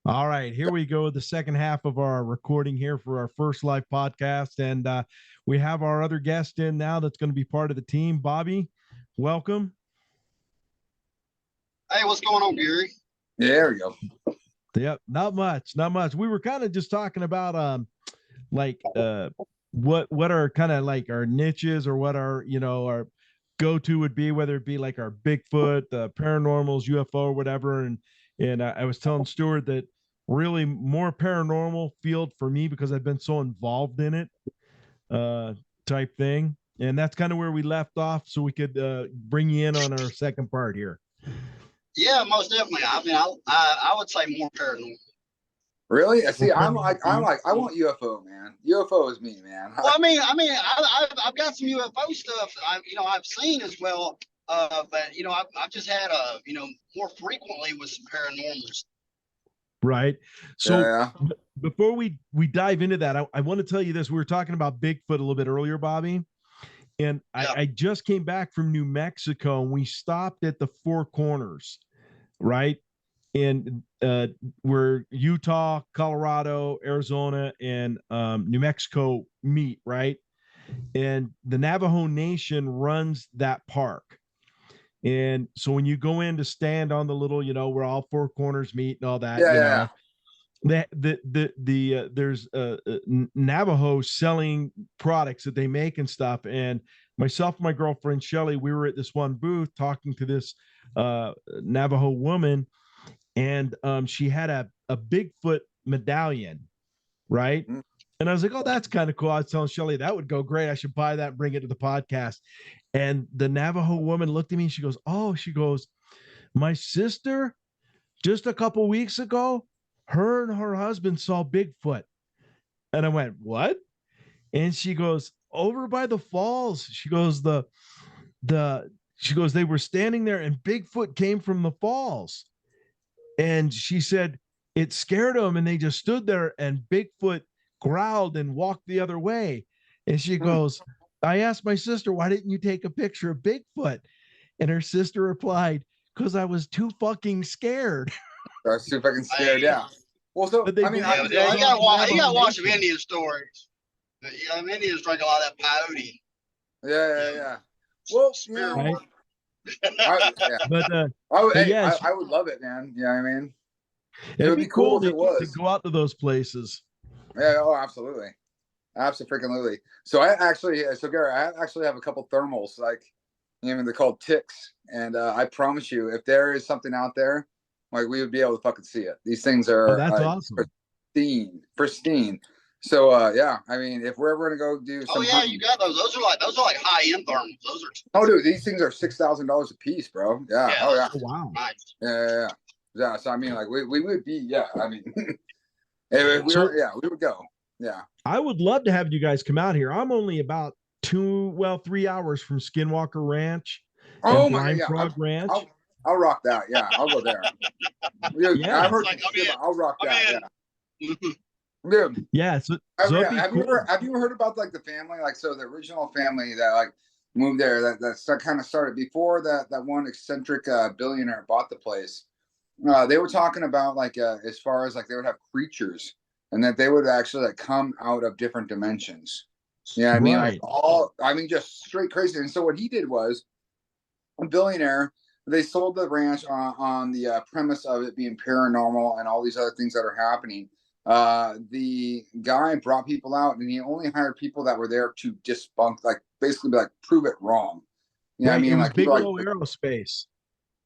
All right, here we go. The second half of our recording here for our first live podcast. And we have our other guest in now that's going to be part of the team. Bobby, welcome. Hey, what's going on, Gary? Yeah, there we go. Yep, not much. We were kind of just talking about what are kind of like our niches, or what our go-to would be, whether it be like our Bigfoot, paranormals, UFO, or whatever. And I was telling Stuart that really more paranormal field for me because I've been so involved in it, type thing. And that's kind of where we left off, so we could bring you in on our second part here. Yeah, most definitely. I mean, I would say more paranormal. Really? I see. I want UFO, man. UFO is me, man. Well, I've got some UFO stuff. I've seen as well. But I've just had more frequently with some paranormals. Right. So Yeah. before we dive into that, I want to tell you this. We were talking about Bigfoot a little bit earlier, Bobby. And I just came back from New Mexico, and we stopped at the Four Corners, right? And where Utah, Colorado, Arizona, and New Mexico meet, right? And the Navajo Nation runs that park. And so when you go in to stand on the little, where all four corners meet and all that, Yeah. There's Navajo selling products that they make and stuff. And myself and my girlfriend Shelly, we were at this one booth talking to this Navajo woman, and she had a Bigfoot medallion, right? Mm. And I was like, oh, that's kind of cool. I was telling Shelly that would go great. I should buy that and bring it to the podcast. And the Navajo woman looked at me and she goes, my sister, just a couple weeks ago, her and her husband saw Bigfoot. And I went, what? And she goes, over by the falls. She goes, they were standing there and Bigfoot came from the falls. And she said it scared them, and they just stood there, and Bigfoot growled and walked the other way. And she goes, I asked my sister, why didn't you take a picture of Bigfoot? And her sister replied, because I was too fucking scared. I was too fucking scared, yeah. Well, so, But they I mean, believe You gotta watch some Indian stories. Indians drink a lot of that peyote. Yeah. Well, Right? I would love it, man. You know what I mean? It would be cool if it was. To go out to those places. Yeah, oh, absolutely. Absolutely. So Gary, I actually have a couple thermals, like, they're called ticks. And I promise you, if there is something out there, like, we would be able to fucking see it. These things are that's awesome. Pristine. So yeah, I mean, if we're ever gonna go do some hunting, you got those. Those are like high-end thermals. Those are oh dude, these things are $6,000 a piece, bro. Yeah. Oh yeah. Oh, wow. Nice. Yeah. So I mean, like, we would be, I mean we would go. Yeah. I would love to have you guys come out here. I'm only about 3 hours from Skinwalker Ranch. Oh my God, Frog Ranch. I'll rock that. Yeah, I'll go there. I've heard I'll rock that. Yeah. Dude. Yeah. So have you ever heard about, like, the family? Like, so the original family that, like, moved there, that kind of started before that one eccentric billionaire bought the place. They were talking about, like, as far as, like, they would have creatures, and that they would actually, like, come out of different dimensions. Yeah, I mean, right. Just straight crazy. And so what he did was, a billionaire, they sold the ranch on the premise of it being paranormal and all these other things that are happening. The guy brought people out, and he only hired people that were there to debunk, like, basically be like, prove it wrong. Yeah, right, I mean, it was like Bigelow Aerospace.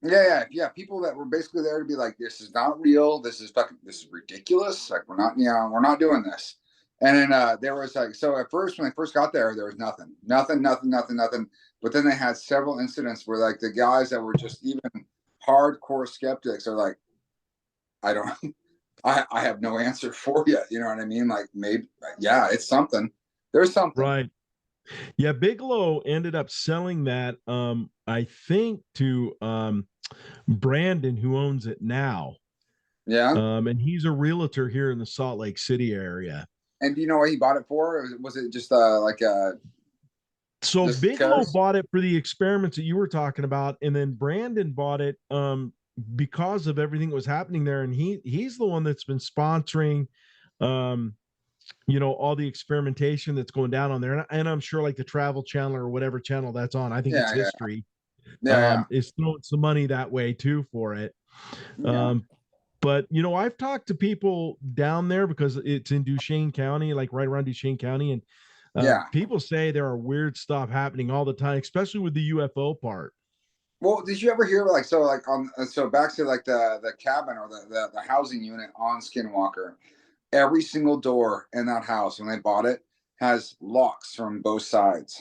Yeah. People that were basically there to be like, this is not real. This is ridiculous. Like, we're not doing this. And then there was, like, so at first, when they first got there, there was nothing. But then they had several incidents where, like, the guys that were just even hardcore skeptics are like, I have no answer for you. You know what I mean? Like, maybe, yeah, it's something. There's something. Right. Yeah. Bigelow ended up selling that, I think, to Brandon, who owns it now. Yeah. And he's a realtor here in the Salt Lake City area. And do you know what he bought it for? Or was it just so Bigelow bought it for the experiments that you were talking about, and then Brandon bought it because of everything that was happening there, and he's the one that's been sponsoring, all the experimentation that's going down on there, and I'm sure like the Travel Channel or whatever channel that's on, I think it's Yeah, yeah, History, yeah, is throwing some money that way too for it. yeah. But I've talked to people down there because it's in Duchesne County, like right around Duchesne County, and Yeah. people say there are weird stuff happening all the time, especially with the UFO part. Well, did you ever hear like so back to like the cabin or the housing unit on Skinwalker? Every single door in that house when they bought it has locks from both sides.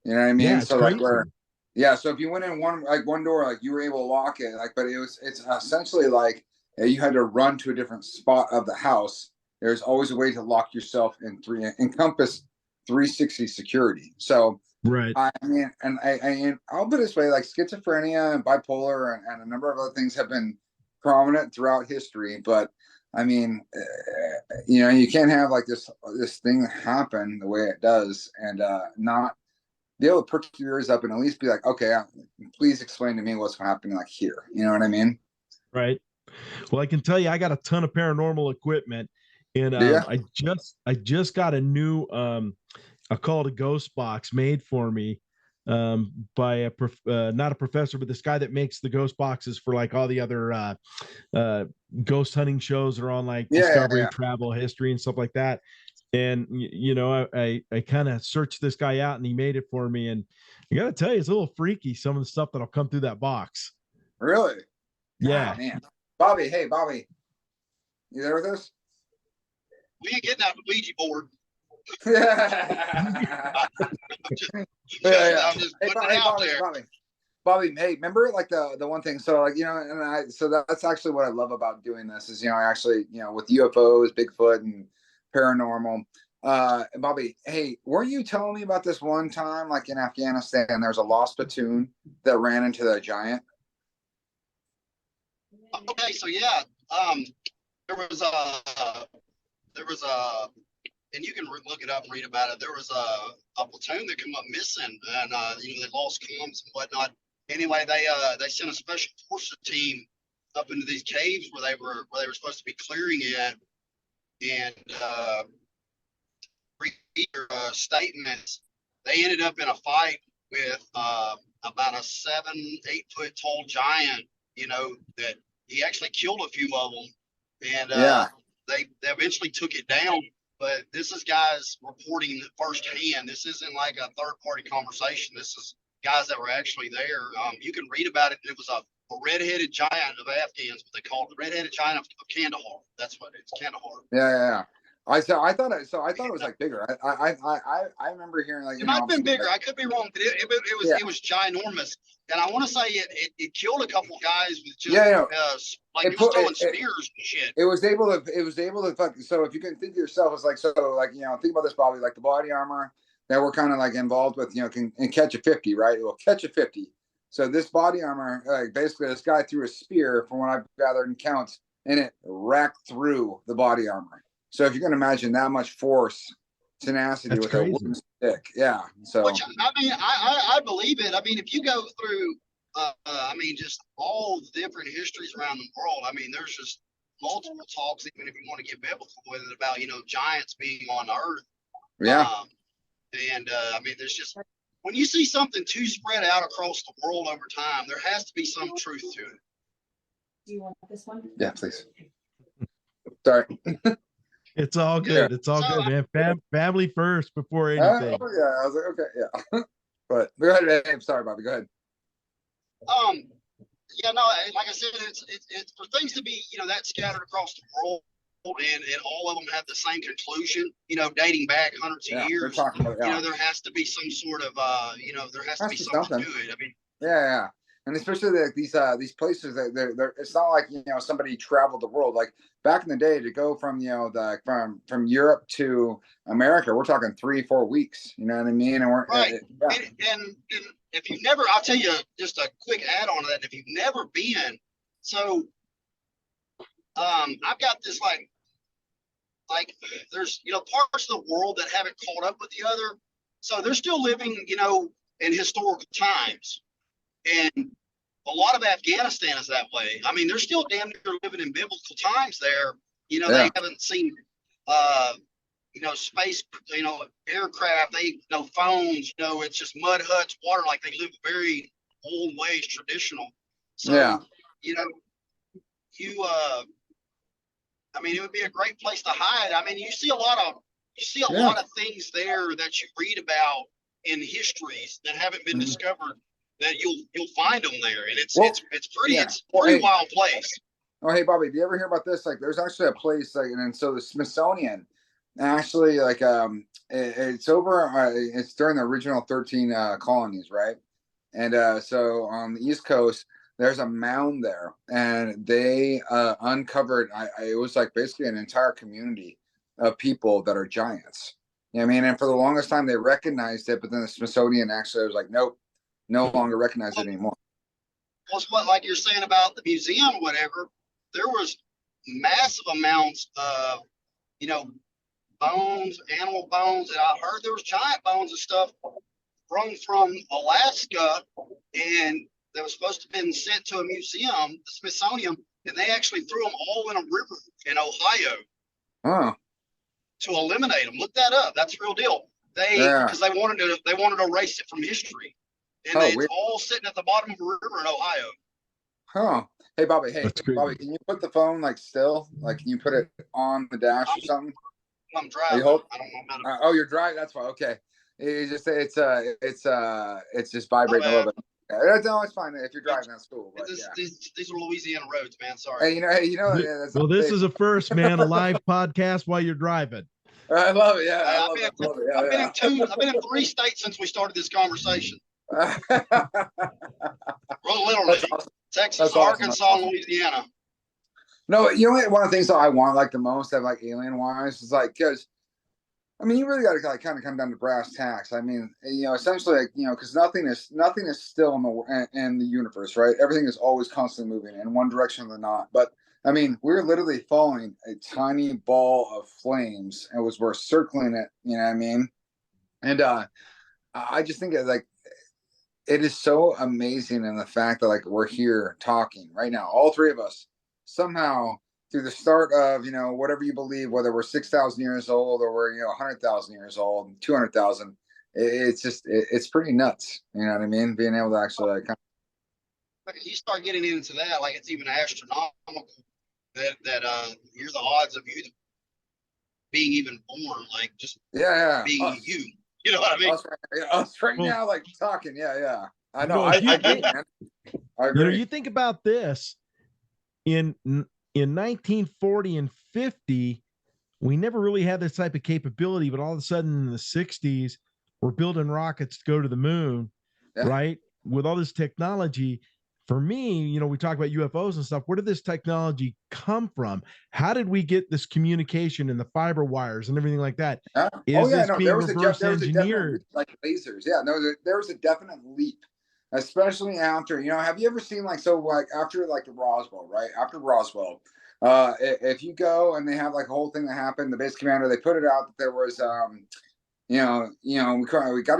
You know what I mean? Yeah, it's So like crazy. where, yeah. So if you went in one door, like you were able to lock it, like, but it's essentially like you had to run to a different spot of the house. There's always a way to lock yourself in encompass 360 security. So Right. I mean, and I'll put it this way: like schizophrenia and bipolar and a number of other things have been prominent throughout history. But I mean, you can't have like this thing happen the way it does, and not be able to perk your ears up and at least be like, okay, please explain to me what's happening like here. You know what I mean? Right. Well, I can tell you, I got a ton of paranormal equipment, and Do you? I just got a new I call it a ghost box made for me, by not a professor, but this guy that makes the ghost boxes for like all the other uh, ghost hunting shows that are on like Yeah, yeah, Discovery, yeah. Travel History, and stuff like that. And I kind of searched this guy out, and he made it for me. And I got to tell you, it's a little freaky, some of the stuff that'll come through that box. Really? Yeah. God, man. Bobby, hey, Bobby, you there with us? We ain't getting out the Ouija board. Yeah. I'm just Hey, putting it out there. Bobby, hey, remember like the one thing? So like that's actually what I love about doing this is I actually with UFOs, Bigfoot, and paranormal. Bobby, hey, were you telling me about this one time like in Afghanistan? There's a lost platoon that ran into the giant. Okay, so yeah, there was a, and you can look it up and read about it. There was a platoon that came up missing, and they lost comms and whatnot. Anyway, they sent a special forces team up into these caves where they were supposed to be clearing it, and read their statements. They ended up in a fight with about a 7-8 foot tall giant. That he actually killed a few of them, and Yeah. they eventually took it down. But this is guys reporting firsthand. This isn't like a third party conversation. This is guys that were actually there. You can read about it. It was a red-headed giant of Afghans, what they call it, the red-headed giant of Kandahar. That's what it's, Kandahar. Yeah. I thought it was like bigger. I remember hearing like it might have been bigger. I could be wrong, but it was ginormous. And I want to say it killed a couple guys with just it was throwing spears and shit. It was able to fuck. So if you can think to yourself, it's like think about this, Bobby. Like the body armor that we're kind of like involved with, can catch a 50, right? It will catch a 50. So this body armor, like basically, this guy threw a spear, from what I've gathered and counts, and it racked through the body armor. So if you can imagine that much force, tenacity That's with crazy. a wooden stick, yeah. So which I mean, I believe it. I mean, if you go through, just all the different histories around the world. I mean, there's just multiple talks, even if you want to get biblical with it, about giants being on Earth. Yeah. There's just when you see something too spread out across the world over time, there has to be some truth to it. Do you want this one? Yeah, please. Sorry. It's all good. Yeah. It's all good, man. Family first before anything. Yeah, I was like, okay, yeah. But go ahead, Dave. Sorry, Bobby. Go ahead. Like I said, it's for things to be that scattered across the world, and all of them have the same conclusion. Dating back hundreds of years. About, there has to be some sort of there has to be something to it. I mean, yeah. And especially like these places that they're it's not like somebody traveled the world. Like back in the day, to go from from Europe to America, we're talking 3-4 weeks. You know what I mean? And we're right. And if you've never, I'll tell you just a quick add on to that. If you've never been, so I've got this like there's parts of the world that haven't caught up with the other, so they're still living in historical times. And A lot of Afghanistan is that way. I mean, they're still damn near living in biblical times there. You know, Yeah. they haven't seen, space, aircraft, no phones, it's just mud huts, water, like they live very old ways, traditional. So, Yeah. you know, I mean, it would be a great place to hide. I mean, you see a lot of things there that you read about in histories that haven't been discovered, that you'll find them there, and it's pretty wild place. Oh, hey, Bobby, do you ever hear about this? Like, there's actually a place like, and so the Smithsonian actually it's over. It's during the original 13 colonies, right? And so on the East Coast, there's a mound there, and they uncovered. It was like basically an entire community of people that are giants. You know what I mean? And for the longest time, they recognized it, but then the Smithsonian actually was like, nope, no longer recognize it anymore. Plus, what, like you're saying about the museum, whatever, there was massive amounts of, bones, animal bones, and I heard there was giant bones and stuff from Alaska, and that was supposed to have been sent to a museum, the Smithsonian, and they actually threw them all in a river in Ohio to eliminate them. Look that up. That's the real deal. Because they wanted to erase it from history, and it's all sitting at the bottom of a river in Ohio. Huh. Hey, Bobby. Hey, Bobby. Can you put the phone like still? Like, can you put it on the dash or something? I'm driving. I don't know how to. You're driving. That's fine. Okay. It's just vibrating a little bit. It's fine. If you're driving, that's cool. But, these are Louisiana roads, man. Sorry. Hey, well, this is a first, man. A live podcast while you're driving. I love it. Yeah, I've been in 3 states since we started this conversation. Literally, awesome. Texas, Arkansas, awesome. Louisiana. No, you know what? One of the things that I want like the most, of like alien wise, is like because. I mean, you really got to like, kind of come down to brass tacks. I mean, essentially, like, because nothing is still in the universe, right? Everything is always constantly moving in one direction or not. But I mean, we're literally following a tiny ball of flames, and we're circling it. You know what I mean? And I just think like it is so amazing in the fact that like we're here talking right now, all 3 of us somehow. Through the start of, whatever you believe, whether we're 6,000 years old or we're, 100,000 years old, 200,000, it's pretty nuts. You know what I mean? Being able to actually you start getting into that, like it's even astronomical that here's the odds of you being even born, like just being us. You know what I mean? Us right now, like talking. Yeah. I know. I agree, man. I agree. You think about this in 1940 and 50, we never really had this type of capability, but all of a sudden in the 60s, we're building rockets to go to the moon, right? With all this technology. For me, we talk about UFOs and stuff. Where did this technology come from? How did we get this communication and the fiber wires and everything like that? Is this being reverse engineered? Like lasers. Yeah, no, there was a definite leap. Especially after, have you ever seen after the Roswell, right? After Roswell, if you go and they have like a whole thing that happened, the base commander, they put it out that there was, we got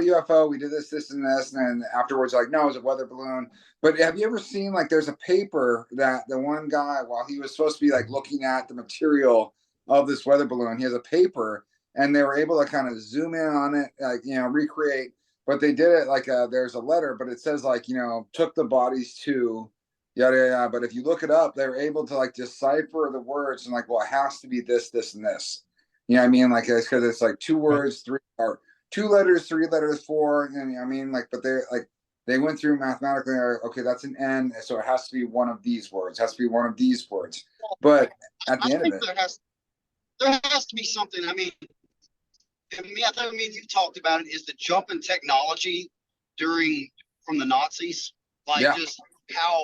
a UFO, we did this, and this, and then afterwards, like, no, it was a weather balloon. But have you ever seen there's a paper that the one guy, while he was supposed to be like looking at the material of this weather balloon, he has a paper, and they were able to kind of zoom in on it, recreate. But they did it there's a letter, but it says took the bodies to yada yada. But if you look it up, they were able to decipher the words and it has to be this, this, and this. You know what I mean? It's because it's 2 words, 3 or 2 letters, 3 letters, 4. And I mean, but they went through mathematically. Okay, that's an N, so it has to be one of these words. It has to be one of these words. But at the end of it, there has to be something. I mean, you've talked about it, is the jump in technology from the Nazis, just how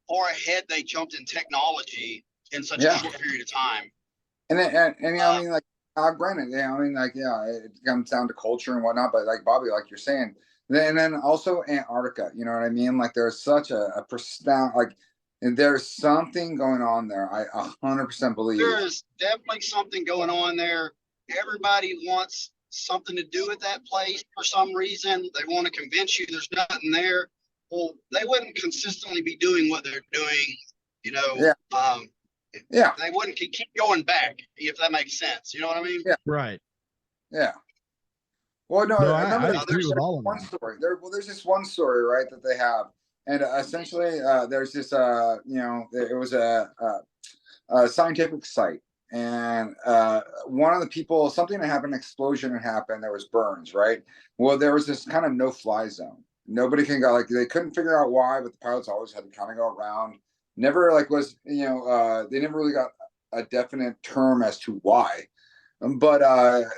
far ahead they jumped in technology in such a short period of time. And I mean, granted, it comes down to culture and whatnot, but Bobby, like you're saying, and then also Antarctica, you know what I mean? There's such a profound, there's something going on there. I 100% believe there is definitely something going on there. Everybody wants something to do with that place for some reason. They want to convince you there's nothing there. well, they wouldn't consistently be doing what they're doing, you know. Yeah. Yeah. They wouldn't keep going back, if that makes sense. You know what I mean? Yeah. Right. Yeah. Well, no, No, I remember I agree with all of one them. story. There's this one story, right, that they have, and essentially, there's this, you know, it was a scientific site, and one of the people, something that happened, an explosion had happened. There was burns, right? Well, there was this kind of no-fly zone. Nobody can go, like, they couldn't figure out why, but the pilots always had to kind of go around. Never like was, you know, they never really got a definite term as to why. But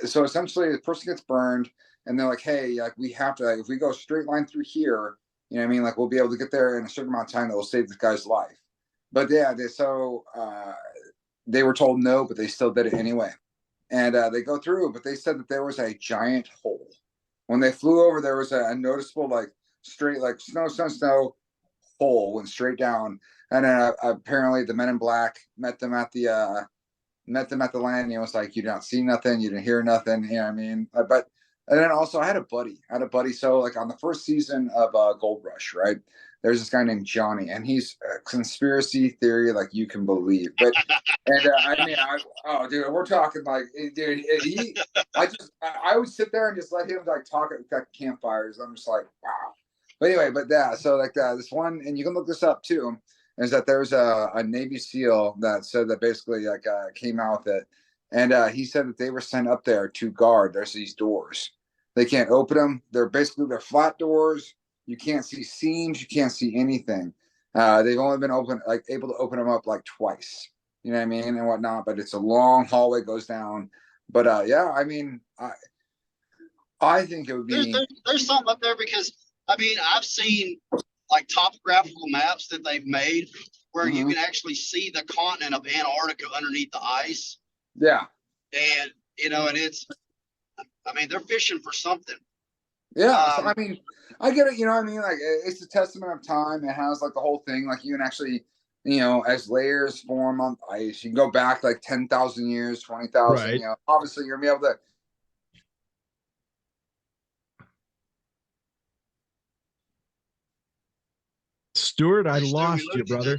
so essentially, the person gets burned, and they're like, "Hey, like we have to, like, if we go straight line through here, you know what I mean? Like we'll be able to get there in a certain amount of time that will save this guy's life." But yeah, they were told no, but they still did it anyway, and they go through. But they said that there was a giant hole when they flew over. There was a noticeable, like, straight, like snow hole went straight down, and then apparently the men in black met them at the landing. It was like, you didn't see nothing, you didn't hear nothing. You know what I mean? But and then also I had a buddy. So like on the first season of Gold Rush, right? There's this guy named Johnny, and he's a conspiracy theory like you can believe. But and I mean, oh dude, we're talking like, dude, I would sit there and just let him like talk at campfires. I'm just like, wow. But anyway, but yeah, so like this one, and you can look this up too, is that there's a Navy SEAL that said that basically like came out with it, and he said that they were sent up there to guard. There's these doors, they can't open them. They're flat doors. You can't see seams. You can't see anything. They've only been able to open them up like twice. You know what I mean, and whatnot. But it's a long hallway, goes down. But yeah, I mean, I think it would be. There's something up there, because I mean, I've seen like topographical maps that they've made where you can actually see the continent of Antarctica underneath the ice. Yeah. And, you know, and I mean, they're fishing for something. Yeah. So, I mean, I get it. You know what I mean? Like, it's a testament of time. It has like the whole thing. Like, you can actually, you know, as layers form on ice, you can go back like 10,000 years, 20,000, Right. you know, obviously you're going to be able to. Stuart, I lost you, brother.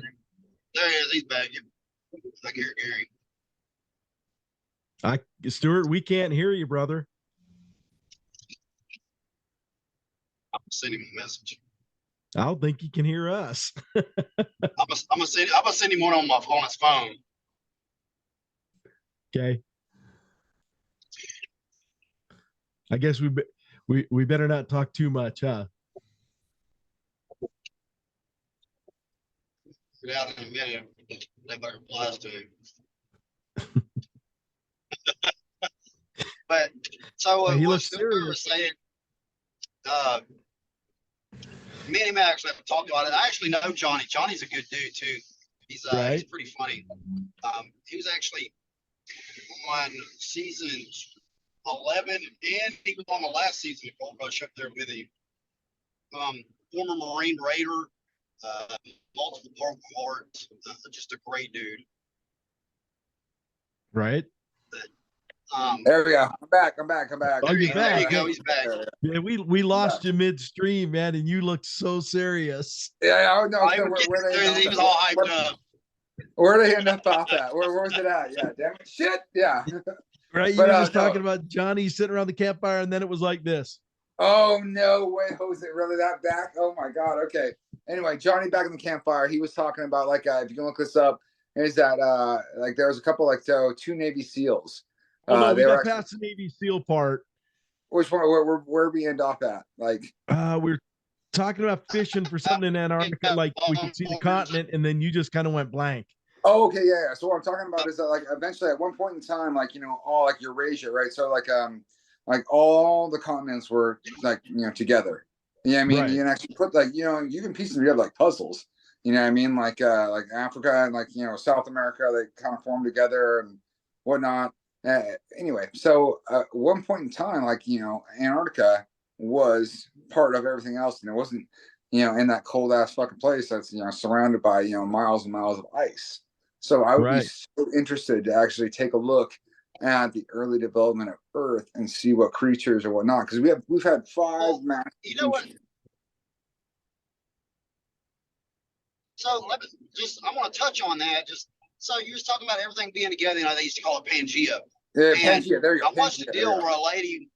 There he is. He's back. I can hear Gary. Stuart, we can't hear you, brother. I'm sending him a message. I don't think he can hear us. I'm gonna send him one on his phone. Okay. I guess we better not talk too much, huh? Get out in a minute. They better replies to him. But so He what looks Stuart was saying, me and him actually have talked about it. I actually know Johnny. Johnny's a good dude too. He's pretty funny. He was actually on season 11, and he was on the last season of Gold Rush up there with him. Former Marine Raider, multiple Purple Hearts, just a great dude. Right. There we go. I'm back. Oh, you're back. There you go. He's back. Yeah, we lost you midstream, man, and you looked so serious. Yeah, I know. He was all hyped up. Where did they end up off at? Where was it at? Yeah, damn it. Shit. Yeah. Right. You were just talking about Johnny sitting around the campfire, and then it was like this. Oh, no way. Was it really that back? Oh, my God. Okay. Anyway, Johnny back in the campfire, he was talking about, like, if you can look this up, is that, like, there was a couple, like, two Navy SEAls. Oh, no, we got past the Navy SEAL part. Which one? Where we end off at? Like, we're talking about fishing for something in Antarctica, like we could see the continent, and then you just kind of went blank. Oh, okay, yeah. So what I'm talking about is that, like, eventually at one point in time, like, you know, all like Eurasia, right? So like all the continents were like, you know, together. Yeah, I mean, right. You can actually put, like, you know, you can piece them together like puzzles. You know what I mean? Like Africa and, like, you know, South America, they kind of form together and whatnot. Anyway, so at one point in time, like, you know, Antarctica was part of everything else, and it wasn't, you know, in that cold ass fucking place that's, you know, surrounded by, you know, miles and miles of ice. So I would be so interested to actually take a look at the early development of Earth and see what creatures or whatnot, because we've had 5 massive. You know what? So I want to touch on that. So you was talking about everything being together. They used to call it Pangea. Yeah, And Pangea. There you go. I watched Pangea, a deal where a lady,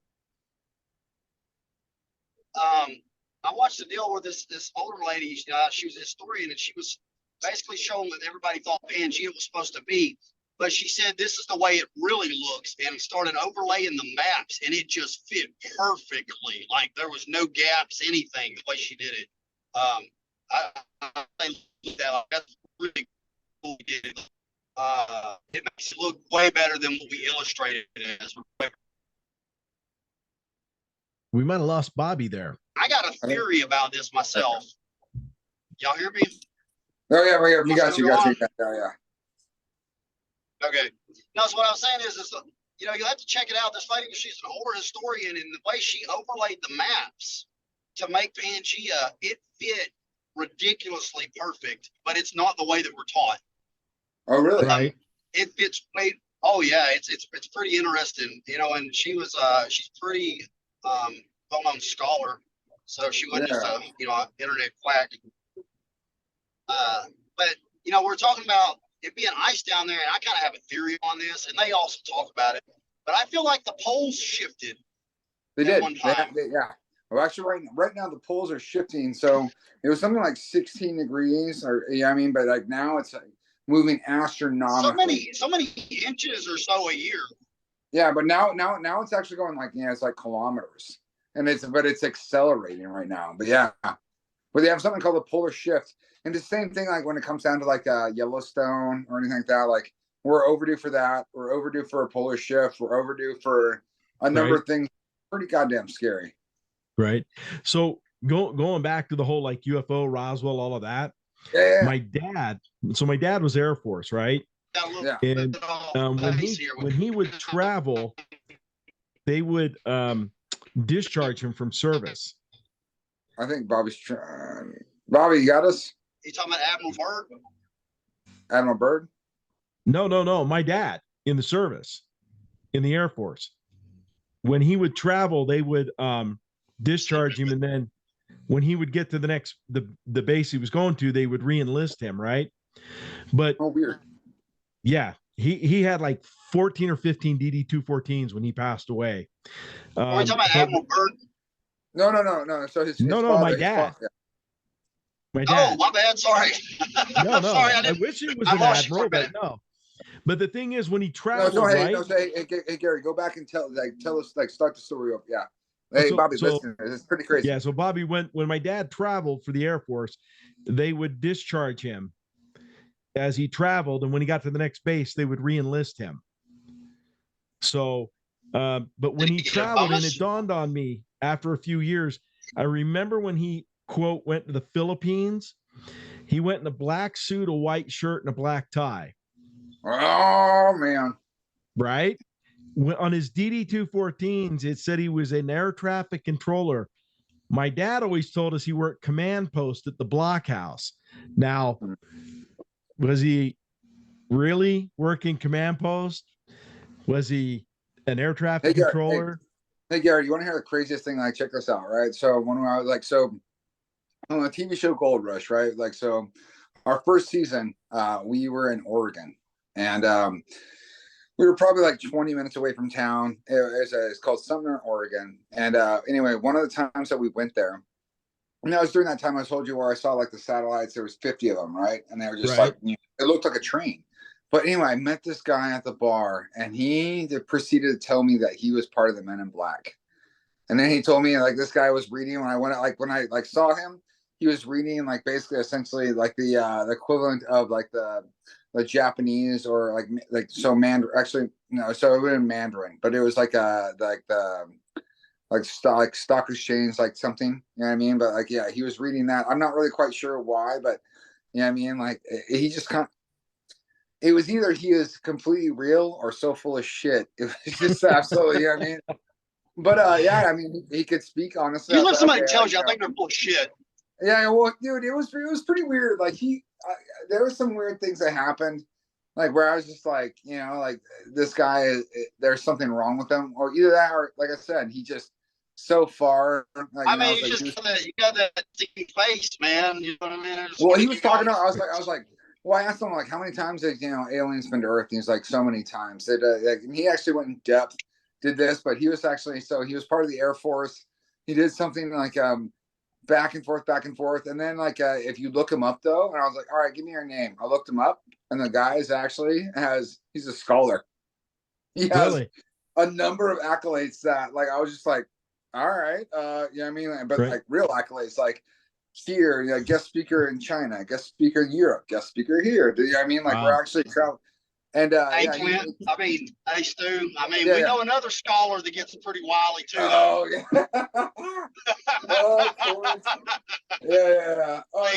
I watched a deal where this older lady, she was a historian, and she was basically showing what everybody thought Pangea was supposed to be. But she said this is the way it really looks, and started overlaying the maps, and it just fit perfectly. Like there was no gaps, anything, the way she did it. I that's really cool. Did it. It makes it look way better than what we illustrated it as. We might have lost Bobby there. I got a theory about this myself. Y'all hear me? Oh yeah, we got you. Got you. Yeah. Okay. No, so what I was saying is you'll have to check it out. This lady, she's an older historian, and the way she overlaid the maps to make Pangea, it fit ridiculously perfect, but it's not the way that we're taught. Oh really? Right. It fits way. Oh yeah, it's pretty interesting, and she's pretty well-known scholar, so she wasn't just an internet quack. But we're talking about it being ice down there, and I kind of have a theory on this, and they also talk about it. But I feel like the poles shifted. They did. One time. Yeah. Well, actually, right now the poles are shifting. So it was something like 16 degrees, or but like now it's moving astronomically. So many inches or so a year. Yeah, but now it's actually going like it's like kilometers, and it's accelerating right now. But yeah, but they have something called the polar shift, and the same thing like when it comes down to like Yellowstone or anything like that. Like we're overdue for that. We're overdue for a polar shift. We're overdue for a number of things. Pretty goddamn scary. Right. So going back to the whole like UFO, Roswell, all of that. Yeah. My dad was Air Force, right? Yeah. And when he would travel, they would discharge him from service. I think Bobby's trying. Bobby, you got us? You talking about Admiral Byrd? Admiral Byrd? No. My dad in the service, in the Air Force. When he would travel, they would discharge him, and then when he would get to the base he was going to, they would re-enlist him, right? But weird. Yeah, he had like 14 or 15 DD-214s when he passed away. Are you talking about Admiral Byrd? No. So his father, my dad. My dad. Oh, my bad. Sorry. No. Sorry, I wish it was an admiral, but no. But the thing is, when he traveled, hey, Gary, go back and tell us, start the story up. Yeah. Hey, Bobby, listen, it's pretty crazy. Yeah. So Bobby, when my dad traveled for the Air Force, they would discharge him as he traveled, and when he got to the next base, they would re-enlist him. So, but when he traveled, and it dawned on me after a few years, I remember when he quote went to the Philippines, he went in a black suit, a white shirt, and a black tie. Oh man! Right? On his DD-214s, it said he was an air traffic controller. My dad always told us he worked command post at the blockhouse. Now, was he really working command post? Was he an air traffic controller? Hey, Gary, you want to hear the craziest thing? Like, check this out, right? So when I was like, on the TV show Gold Rush, right? Like, so our first season, we were in Oregon, and we were probably like 20 minutes away from town. It's called Sumner, Oregon. And anyway, one of the times that we went there, and that was during that time I told you where I saw like the satellites. There was 50 of them, right? And they were just like, it looked like a train. But anyway, I met this guy at the bar, and he proceeded to tell me that he was part of the Men in Black. And then he told me like this guy was reading when I saw him, he was reading like basically essentially like the equivalent of like the Japanese or Mandarin. Actually, no, so it wasn't Mandarin, but it was like stock exchange, like something, you know what I mean? But like, yeah, he was reading that. I'm not really quite sure why, but you know what I mean? Like he just it was either he is completely real or so full of shit. It was just absolutely, you know what I mean? But yeah, I mean, he could speak honestly. You let somebody tells you, I think they're full of shit. Yeah, well, dude, it was pretty weird. Like there were some weird things that happened, like where I was just like, like this guy, there's something wrong with him, or either that, or like I said, he just so far. Like, I you know, I mean, was like, you got that stinking face, man. You know what I mean? well, he was talking about. I was like, well, I asked him like, how many times did aliens been to Earth? And he's like, so many times. And he actually went in depth, did this, but he was actually he was part of the Air Force. He did something like back and forth, and then like if you look him up though, and I was like, all right, give me your name. I looked him up, and the guy is actually he's a scholar. He has Really? a number of accolades that like I was just like, all right, you know what I mean? But like real accolades, like here, guest speaker in China, guest speaker in Europe, guest speaker here. Do you know what I mean? Like we're actually traveling. And hey, Clint, hey, Stu, we know another scholar that gets pretty wily too. Oh, yeah. Oh, of course. Yeah. Oh,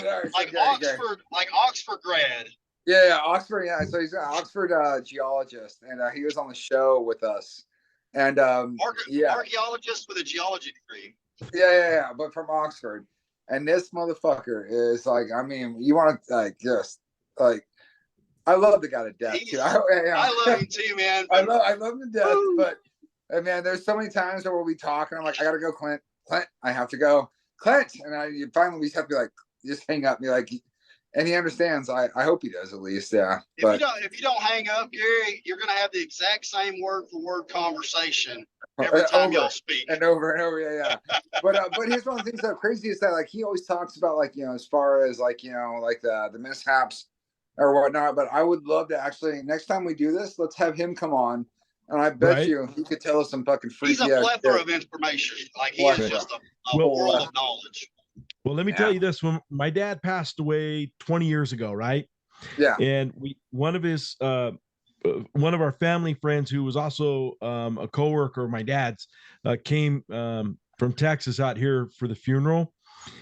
like Oxford grad. Yeah, Oxford. Yeah, so he's an Oxford geologist, and he was on the show with us. And archaeologist with a geology degree. Yeah. But from Oxford, and this motherfucker is like, I mean, you want to like just like, I love the guy to death too. I love him too, man. I love him to death, but man, there's so many times where we'll be talking. I'm like, I gotta go, Clint, I have to go, Clint, and finally we have to be like, just hang up, and be like. And he understands. I hope he does at least. Yeah. If you don't hang up, Gary, you're gonna have the exact same word for word conversation every time y'all speak. And over. Yeah. But here's one of the things that crazy is that like he always talks about like as far as like like the mishaps or whatnot. But I would love to actually next time we do this, let's have him come on. And I bet you he could tell us some fucking freaky. He's a plethora of information. Like he is just a world of knowledge. Well, let me tell you this: when my dad passed away 20 years ago, right? Yeah. And one of our family friends who was also a coworker of my dad's came from Texas out here for the funeral.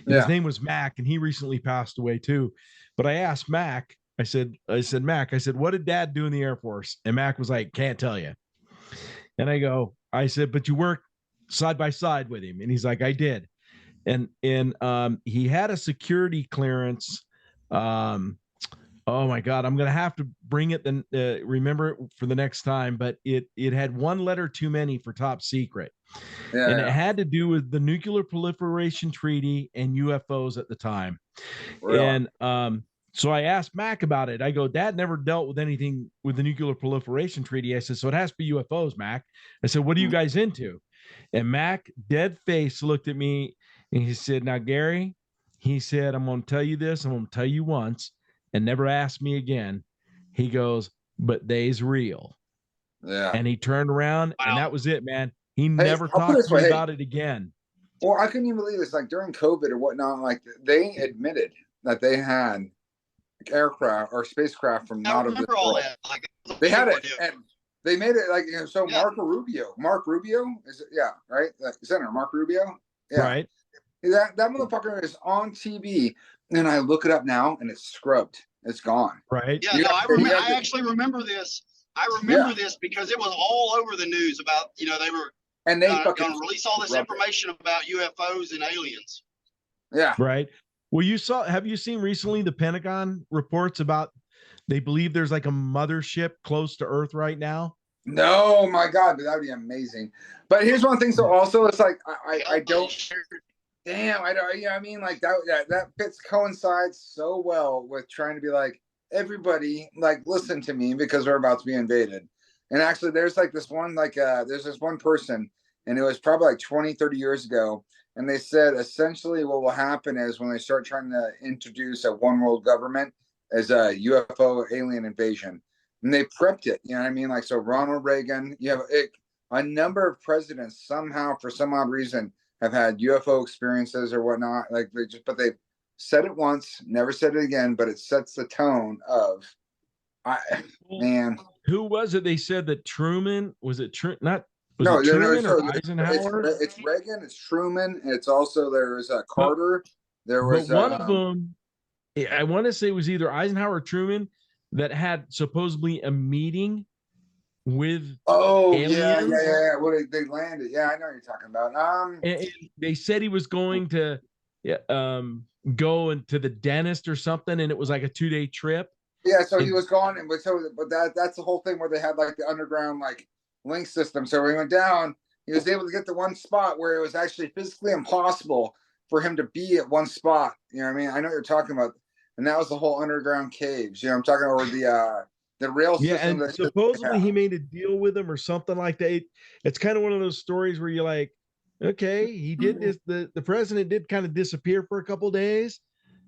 And his name was Mac, and he recently passed away too. But I asked Mac, I said, Mac, what did Dad do in the Air Force? And Mac was like, can't tell you. And I said, but you worked side by side with him, and he's like, I did. And he had a security clearance. Oh my God, I'm gonna have to bring it then remember it for the next time. But it had one letter too many for top secret, and it had to do with the nuclear proliferation treaty and UFOs at the time. Really? And so I asked Mac about it. I go, Dad never dealt with anything with the nuclear proliferation treaty. I said, so it has to be UFOs, Mac. I said, what are you guys into? And Mac, dead face, looked at me. And he said, now, Gary, he said, I'm going to tell you this. I'm going to tell you once and never ask me again. He goes, but they's real. Yeah. And he turned around and that was it, man. He never talked to me about it again. Well, I couldn't even believe this. Like during COVID or whatnot, like they admitted that they had aircraft or spacecraft from not of this world. Like, they had it. And they made it like, so Mark Rubio is it? Yeah. Right. Senator Mark Rubio. Yeah. Right. That motherfucker is on TV, and I look it up now, and it's scrubbed. It's gone. Right. Yeah. I actually remember this. I remember this because it was all over the news about they were going to release all this information about UFOs and aliens. Yeah. Right. Well, have you seen recently the Pentagon reports about they believe there's like a mothership close to Earth right now? No, my God, that would be amazing. But here's one thing. So also, it's like I don't. Damn, I don't. I mean, like that coincides so well with trying to be like everybody, like listen to me because we're about to be invaded. And actually, there's like this one, there's this one person, and it was probably like 20, 30 years ago. And they said essentially what will happen is when they start trying to introduce a one world government as a UFO alien invasion, and they prepped it. You know what I mean? Like so, Ronald Reagan, you have a number of presidents somehow for some odd reason have had UFO experiences or whatnot. Like but they said it once, never said it again. But it sets the tone of, man. Who was it? They said that Truman was it? Truman or Eisenhower? It's Reagan. It's Truman. It's also there was Carter. There was one of them. I want to say it was either Eisenhower or Truman that had supposedly a meeting with aliens. Yeah. What they landed? Yeah, I know what you're talking about. And they said he was going to go into the dentist or something, and it was like a 2-day trip. Yeah, so he was gone, but that's the whole thing where they had like the underground like link system. So we went down, He was able to get to one spot where it was actually physically impossible for him to be at one spot. You know what I mean? I know what you're talking about, and that was the whole underground caves. You know, I'm talking about the rail Yeah, system. and supposedly he made a deal with him or something like that. It's kind of one of those stories where you're like, okay, he did this. The president did kind of disappear for a couple days,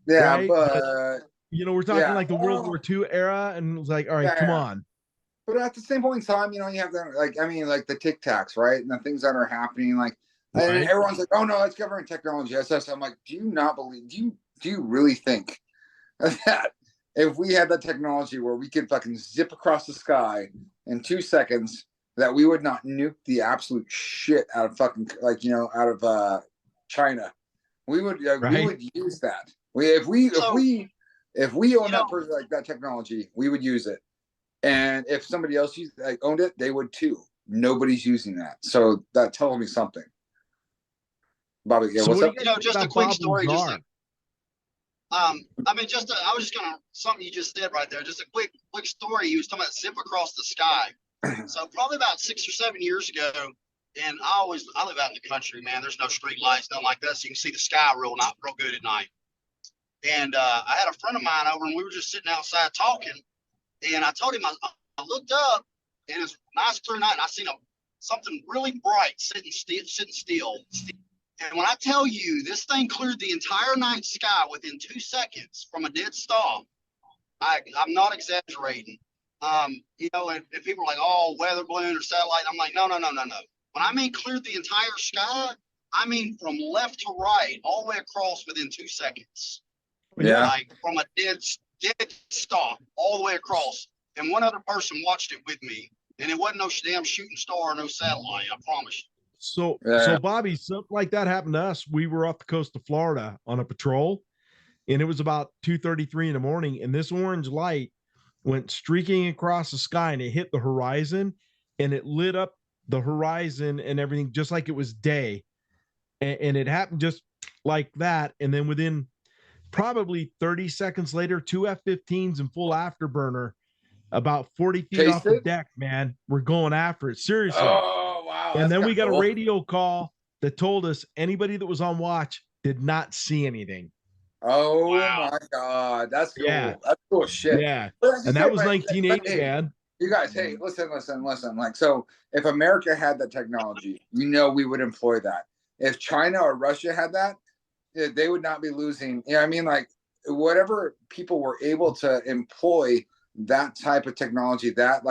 Yeah, right? but you know, we're talking yeah, like the World War II era, and it was like, all right, yeah, come yeah. on. But at the same point in time, you know, you have to like, I mean, like the Tic Tacs, right? And the things that are happening, like, and Right. everyone's like, "Oh no, that's government technology." I'm like, do you not believe? Do you really think that if we had that technology where we could fucking zip across the sky in 2 seconds, that we would not nuke the absolute shit out of fucking like out of China? We would use that. If we own that person like that technology, we would use it. And if somebody else owned it, they would too. Nobody's using that, so that tells me something. Bobby, yeah, So what's what up? Just a quick story. Lazar? I mean, I was just gonna something you just said right there. Just a quick story. He was talking about zip across the sky. So probably about 6 or 7 years ago, and I live out in the country, man. There's no street lights, nothing like that, so you can see the sky real good at night. And I had a friend of mine over, and we were just sitting outside talking. And I told him I looked up, and it's a nice clear night, and I seen something really bright sitting still. And when I tell you this thing cleared the entire night sky within 2 seconds from a dead stop, I'm not exaggerating. You know, and people are like, "Oh, weather balloon or satellite." I'm like, no. When I mean cleared the entire sky, I mean from left to right, all the way across within 2 seconds. Yeah. Like from a dead stop all the way across. And one other person watched it with me, and it wasn't no damn shooting star or no satellite. I promise you. So Bobby, something like that happened to us. We were off the coast of Florida on a patrol, and it was about 2:33 in the morning, and this orange light went streaking across the sky, and it hit the horizon, and it lit up the horizon and everything just like it was day. And it happened just like that. And then within probably 30 seconds later, two F-15s in full afterburner, about 40 feet off the deck, man. We're going after it. Seriously. Oh, wow. And then we got a radio call that told us anybody that was on watch did not see anything. Oh, wow. My God. That's cool. Yeah. That's cool shit. Yeah. And that was 1980, man. You guys, hey, listen. Like, so if America had that technology, we would employ that. If China or Russia had that, they would not be losing. You know what I mean? Like, whatever people were able to employ that type of technology, that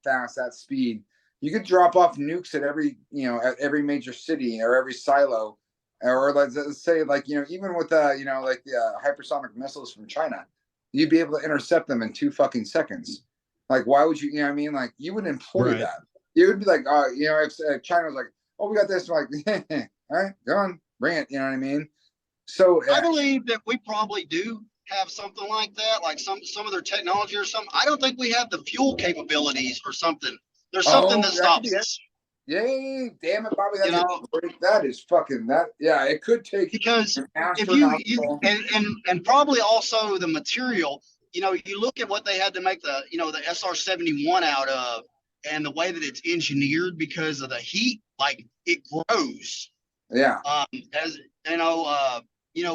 fast, that speed, you could drop off nukes at every major city or every silo, or let's say even with the hypersonic missiles from China, you'd be able to intercept them in 2 fucking seconds. Like, why would you? You know what I mean? Like, you would employ that. It would be like, if China was like, "Oh, we got this," like, all right, go on, bring it. You know what I mean? So I believe that we probably do have something like that, like some of their technology or something. I don't think we have the fuel capabilities or something. There's something that stops us. Yay, damn it, Bobby. That is fucking that. Yeah, it could take, because if you and probably also the material, you look at what they had to make the SR-71 out of, and the way that it's engineered because of the heat, like it grows. Yeah. As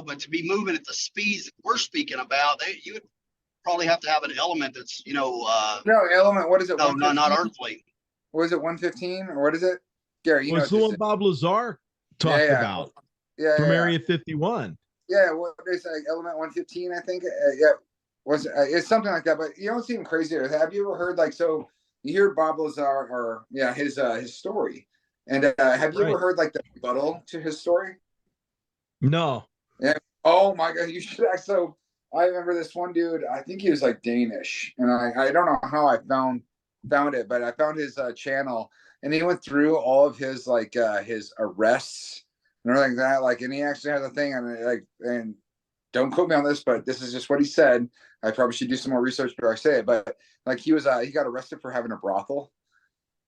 but to be moving at the speeds that we're speaking about, you would probably have to have an element that's no element. What is it? No, not earthly. What is it? 115 or what is it? Gary, it's the one Bob Lazar talked about. From Area 51. Yeah, what is element 115? I think. It's something like that. But it's even crazier. Have you ever heard so you hear Bob Lazar or his story, and have you ever heard the rebuttal to his story? No. Yeah. Oh my God, you should. So I remember this one dude. I think he was Danish, and I don't know how I found it, but I found his channel, and he went through all of his his arrests and everything like that. And he actually has a thing on and don't quote me on this, but this is just what he said. I probably should do some more research before I say it. But he got arrested for having a brothel.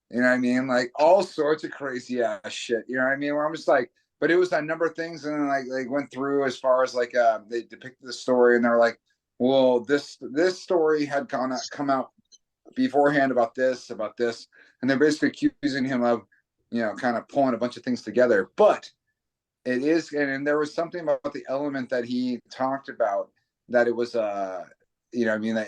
You know what I mean? Like all sorts of crazy ass shit. You know what I mean? Where I'm just like, but it was a number of things, and then they went through as far as they depicted the story, and they're like, well, this story had come out beforehand about this, and they're basically accusing him of kind of pulling a bunch of things together. But it is, and there was something about the element that he talked about that it was, that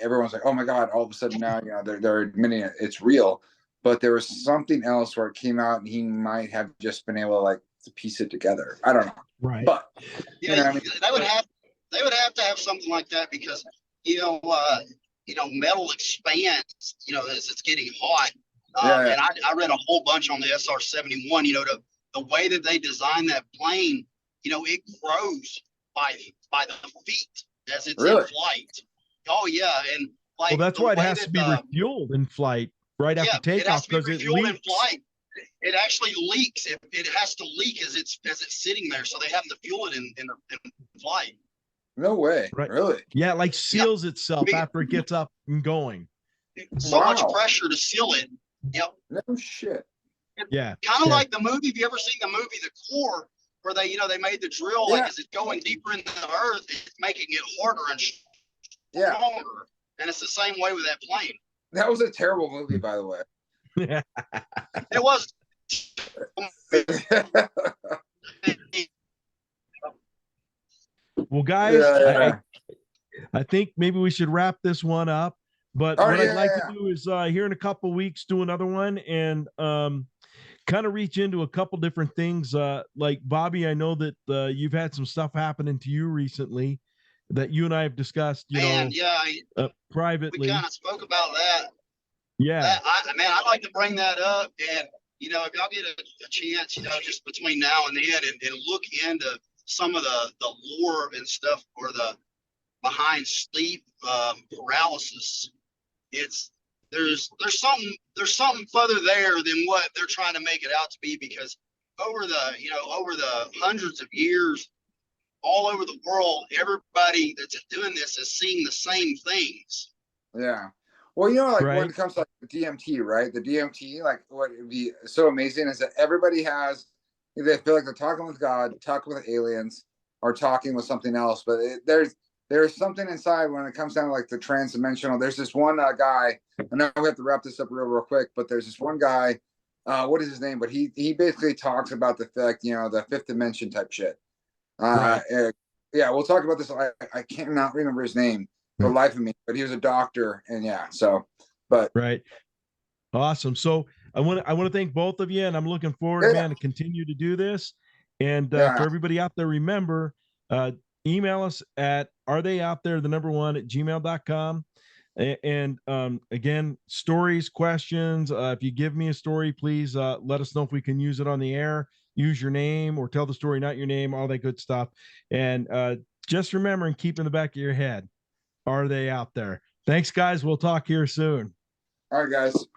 everyone's like, oh my God, all of a sudden now, they're admitting it's real. But there was something else where it came out and he might have just been able to piece it together. I don't know. Right. But they would have to have something like that because, metal expands, as it's getting hot. And I read a whole bunch on the SR-71, the way that they designed that plane, it grows by the feet as it's in flight. Oh yeah. And well, that's why it has to be refueled in flight right after takeoff, because it leaks. In flight. It actually leaks. It has to leak as it's sitting there, so they have to fuel it in flight. No way. Right. Really? Yeah, like seals itself after it gets up and going. So much pressure to seal it. Yep. No shit. Yeah. Kind of like the movie. Have you ever seen the movie The Core, where they made the drill as it's going deeper into the earth, it's making it harder and stronger. And it's the same way with that plane. That was a terrible movie, by the way. Yeah. It was. Well, guys, I think maybe we should wrap this one up. But what I'd like to do is here in a couple of weeks do another one and kind of reach into a couple different things. Like Bobby, I know that you've had some stuff happening to you recently that you and I have discussed, privately. We kind of spoke about that. Yeah. I'd like to bring that up. And, if y'all get a chance, just between now and then and look into some of the lore and stuff or the behind sleep paralysis. There's something further there than what they're trying to make it out to be, because over the hundreds of years, all over the world, everybody that's doing this is seeing the same things. Yeah. Well, when it comes to DMT, right? The DMT, what would be so amazing is that everybody they feel like they're talking with God, talking with aliens, or talking with something else. But there's something inside when it comes down to the transdimensional. There's this one guy, I know we have to wrap this up real quick, but there's this one guy, what is his name? But he basically talks about the fact, the fifth dimension type shit. We'll talk about this. I cannot remember his name for the life of me, but he was a doctor, and right. Awesome. So I want to thank both of you, and I'm looking forward, man, to continue to do this. And for everybody out there, remember, email us at aretheyouthere1@gmail.com. And again, stories, questions. If you give me a story, please let us know if we can use it on the air. Use your name or tell the story, not your name, all that good stuff. And just remember and keep in the back of your head, are they out there? Thanks, guys. We'll talk here soon. All right, guys.